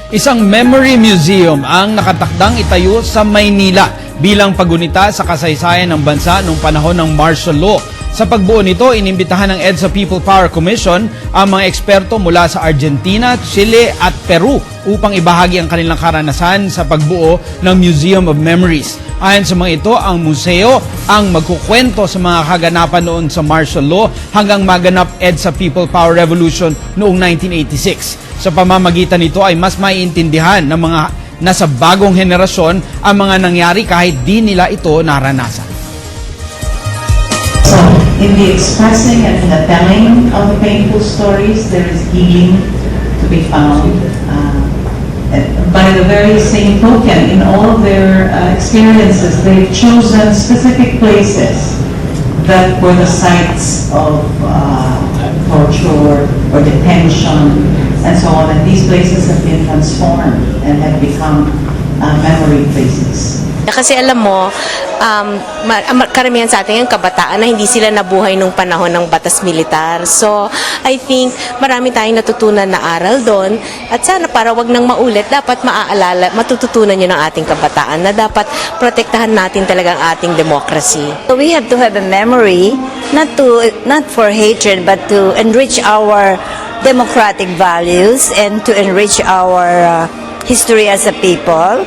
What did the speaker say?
Isang memory museum ang nakatakdang itayo sa Maynila bilang pagunita sa kasaysayan ng bansa noong panahon ng martial law. Sa pagbuo nito, inimbitahan ng EDSA People Power Commission ang mga eksperto mula sa Argentina, Chile at Peru upang ibahagi ang kanilang karanasan sa pagbuo ng Museum of Memories. Ayon sa mga ito, ang museo ang magkukwento sa mga kaganapan noon sa martial law hanggang maganap EDSA People Power Revolution noong 1986. Sa pamamagitan nito ay mas maiintindihan ng mga nasa bagong henerasyon ang mga nangyari kahit di nila ito naranasan. So, in the expressing and in the telling of the painful stories, there is healing to be found. By the very same token, in all of their experiences, they've chosen specific places that were the sites of torture or detention and so on. And these places have been transformed and have become memory places. Kasi alam mo, karamihan sa atin yung kabataan na hindi sila nabuhay nung panahon ng batas militar. So, I think marami tayong natutunan na aral doon at sana para wag nang maulit, dapat maaalala, matututunan yun ng ating kabataan na dapat protektahan natin talaga ang ating democracy. So we have to have a memory, not for hatred, but to enrich our democratic values and to enrich our history as a people.